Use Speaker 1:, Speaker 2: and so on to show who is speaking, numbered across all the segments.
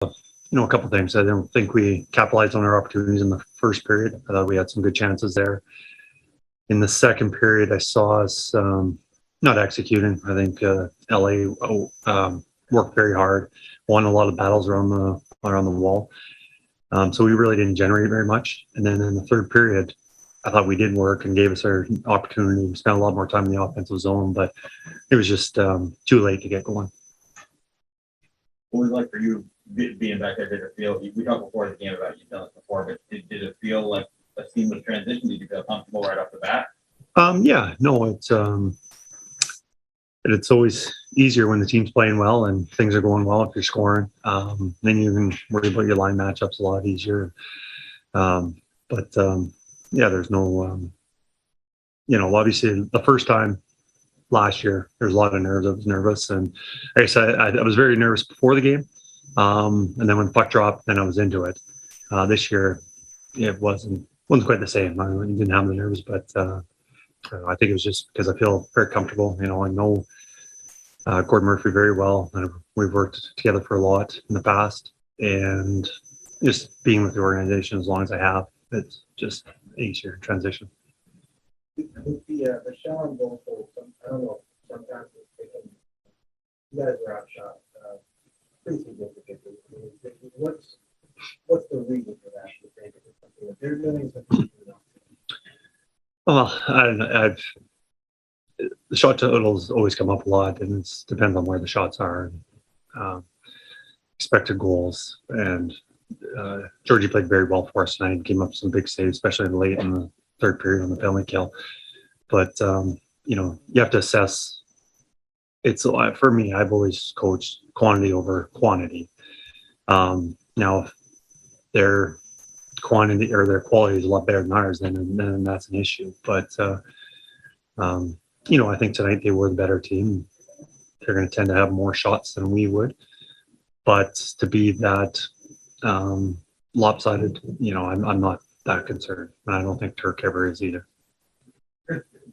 Speaker 1: A couple of things. I don't think we capitalized on our opportunities in the first period. I thought we had some good chances there. In the second period, I saw us not executing. I think LA worked very hard, won a lot of battles around the wall. So we really didn't generate very much. And then in the third period, I thought we did work and gave us our opportunity. We spent a lot more time in the offensive zone, but it was just too late to get going.
Speaker 2: What was it like for you being back there? Did it feel, we talked before the game about you've done it before, but did it feel like a seamless transition? Did you feel comfortable right off the bat?
Speaker 1: Yeah, no, it's always easier when the team's playing well and things are going well if you're scoring. Then you can worry about your line matchups a lot easier. Yeah, there's no, obviously the first time last year, there was a lot of nerves. I was nervous. And like I said, I was very nervous before the game. And then when the puck dropped, then I was into it. This year, it wasn't quite the same. I didn't have the nerves, but I think it was just because I feel very comfortable. I know Gordon Murphy very well, and we've worked together for a lot in the past. And just being with the organization as long as I have, it's just easier transition.
Speaker 3: With the Sean goal, I don't know, sometimes you guys are outshot pretty significantly. What's the reason for that? You think is it something that they're doing, something you're not doing?
Speaker 1: Well, I don't know. The shot totals always come up a lot, and it depends on where the shots are. Expected goals, and Georgie played very well for us tonight. Came up with some big saves, especially late in the third period on the penalty kill. But you have to assess. It's for me. I've always coached quantity over quantity. Now, if their quantity or their quality is a lot better than ours, then that's an issue. But I think tonight they were the better team. They're going to tend to have more shots than we would. But to be that lopsided, I'm not that concerned. And I don't think Turk ever is either.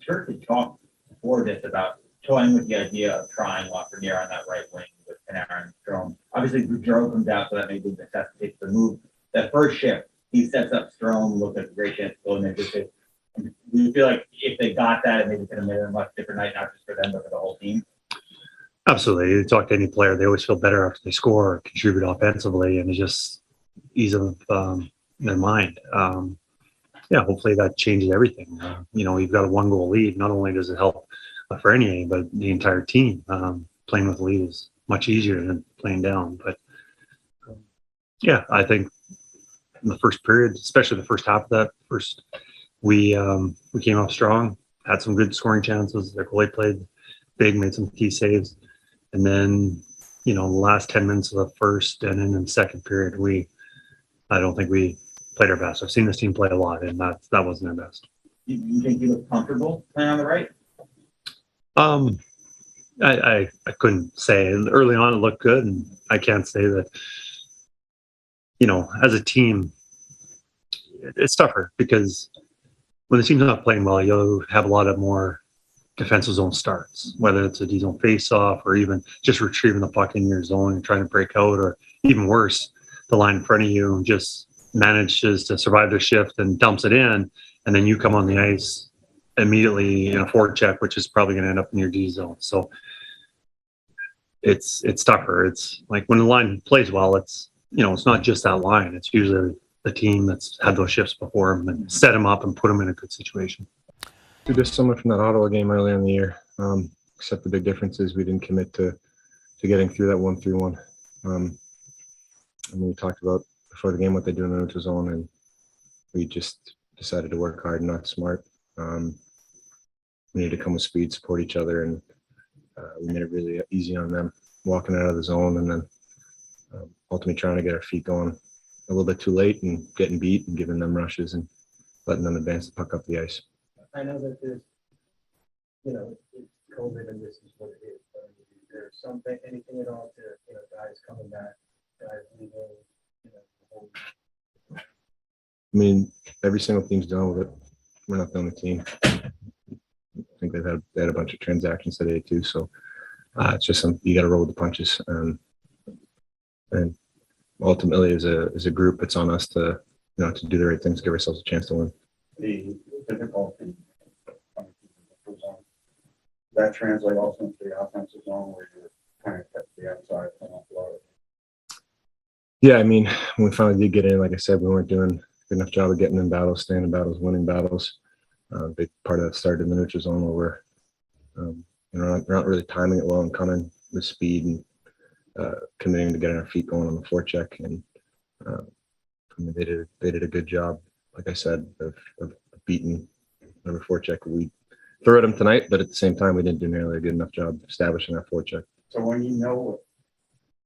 Speaker 2: Turk had talked before this about toying with the idea of trying Lafreniere on that right wing with Panarin and Strome. Obviously, Gaudreau comes out, so that maybe necessitates the move. That first shift, he sets up Strome, looks like a great chance to go in there. Do you feel like if they got that, it maybe could have made it a much different night, not just for them, but for the whole team?
Speaker 1: Absolutely. You talk to any player, they always feel better after they score or contribute offensively, and it's just ease of their mind. Hopefully that changes everything. You've got a 1-goal lead. Not only does it help Lafreniere, but the entire team. Playing with the lead is much easier than playing down. But I think in the first period, especially the first half of that we came up strong, had some good scoring chances. Their goalie played big, made some key saves. And then, the last 10 minutes of the first and then in the second period, I don't think we played our best. I've seen this team play a lot, and that wasn't their best.
Speaker 2: You think you look comfortable playing on the right?
Speaker 1: I couldn't say. Early on, it looked good, and I can't say that, as a team, it's tougher because when the team's not playing well, you'll have a lot of more defensive zone starts, whether it's a D zone face-off or even just retrieving the puck in your zone and trying to break out, or even worse, the line in front of you just manages to survive their shift and dumps it in, and then you come on the ice immediately in a forecheck, which is probably going to end up in your D zone. So it's tougher. It's like when the line plays well, it's not just that line. It's usually the team that's had those shifts before them and set them up and put them in a good situation.
Speaker 4: Too dissimilar from that Ottawa game earlier in the year, except the big difference is we didn't commit to getting through that 1-3-1. And we talked about before the game what they do in the neutral zone, and we just decided to work hard and not smart. We needed to come with speed, support each other, and we made it really easy on them walking out of the zone, and then ultimately trying to get our feet going a little bit too late and getting beat and giving them rushes and letting them advance the puck up the ice.
Speaker 3: I know that there's, it's COVID and this is what it is. But is there anything at all to, guys coming back, guys leaving, the whole.
Speaker 4: I mean, every single team's dealing with it. We're not the only team. I think they had a bunch of transactions today too. So it's just you got to roll with the punches. And ultimately, as a group, it's on us to to do the right things, give ourselves a chance to win.
Speaker 5: The difficulty that translate also into the offensive zone where you're kind of kept the outside from a lot of.
Speaker 4: Yeah, I mean, when we finally did get in, like I said, we weren't doing a good enough job of getting in battles, staying in battles, winning battles. Big part of that started in the neutral zone where we're not really timing it well and coming with speed and committing to getting our feet going on the forecheck. And I mean, they did a good job, like I said, of beating whatever forecheck we threw at them tonight. But at the same time, we didn't do nearly a good enough job establishing that forecheck.
Speaker 5: So when you know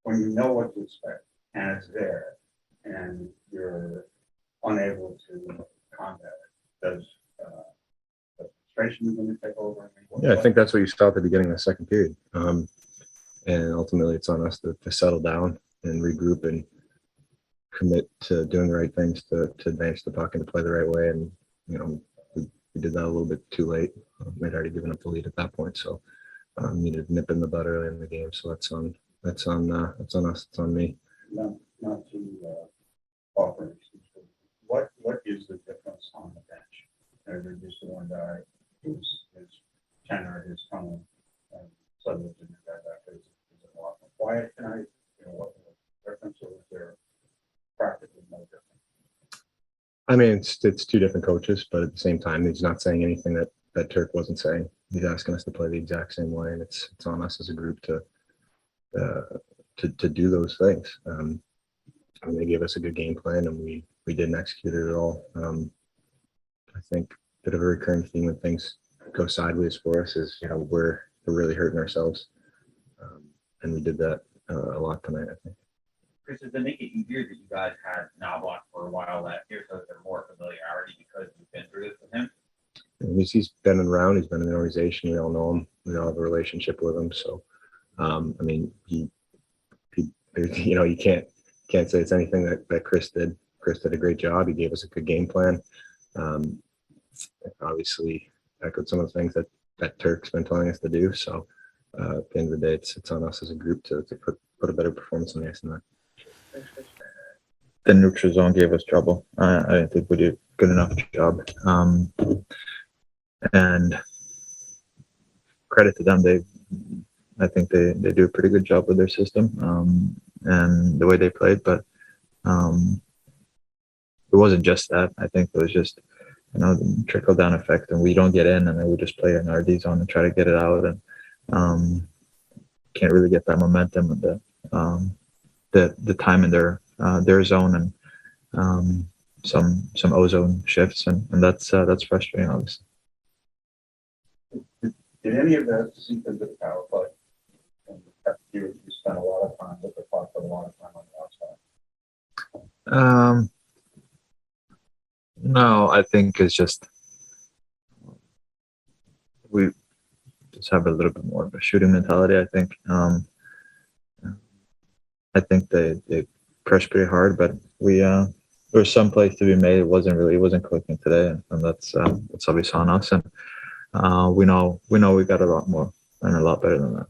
Speaker 5: what to expect and it's there and you're unable to combat it, does the frustration going to take over?
Speaker 4: Yeah, I think that's what you saw at the beginning of the second period. And ultimately, it's on us to settle down and regroup and commit to doing the right things to advance the puck and to play the right way. And we did that a little bit too late. We'd already given up the lead at that point, so needed to nip in the bud early in the game. So that's on us. It's on me.
Speaker 5: Not to offer an excuse, but what is the difference on the bench? They're just the one guy whose tenor is coming and suddenly the new guy back is a lot more quiet tonight. What the difference, or is there practically no difference?
Speaker 4: I mean, it's two different coaches, but at the same time, he's not saying anything that Turk wasn't saying. He's asking us to play the exact same way, and it's on us as a group to do those things. I mean, they gave us a good game plan, and we didn't execute it at all. I think a bit of a recurring theme when things go sideways for us is we're really hurting ourselves, and we did that a lot tonight, I think.
Speaker 2: Kris, does it make it easier that you guys had Knoblauch for a while last year, so that there's more familiarity because you've been through this with him?
Speaker 4: And he's been around. He's been in the organization. We all know him. We all have a relationship with him. So, I mean, he you can't say it's anything that Kris did. Kris did a great job. He gave us a good game plan. Obviously, echoed some of the things that Turk's been telling us to do. So, at the end of the day, it's on us as a group to put a better performance on the ice than that.
Speaker 6: The neutral zone gave us trouble. I didn't think we did a good enough job. And credit to them, I think they do a pretty good job with their system and the way they played. But it wasn't just that. I think it was just the trickle down effect, and we don't get in, and then we just play in our D zone and try to get it out, and can't really get that momentum and the time in their zone and some ozone shifts, and that's frustrating, obviously.
Speaker 5: Did any of that seep into the power play? You spent a lot of time with the puck, but a lot of time on the outside.
Speaker 6: No, I think it's just we just have a little bit more of a shooting mentality. I think they pressed pretty hard, but there was some plays to be made. It wasn't clicking today, and that's obviously on us. And we know we got a lot more and a lot better than that.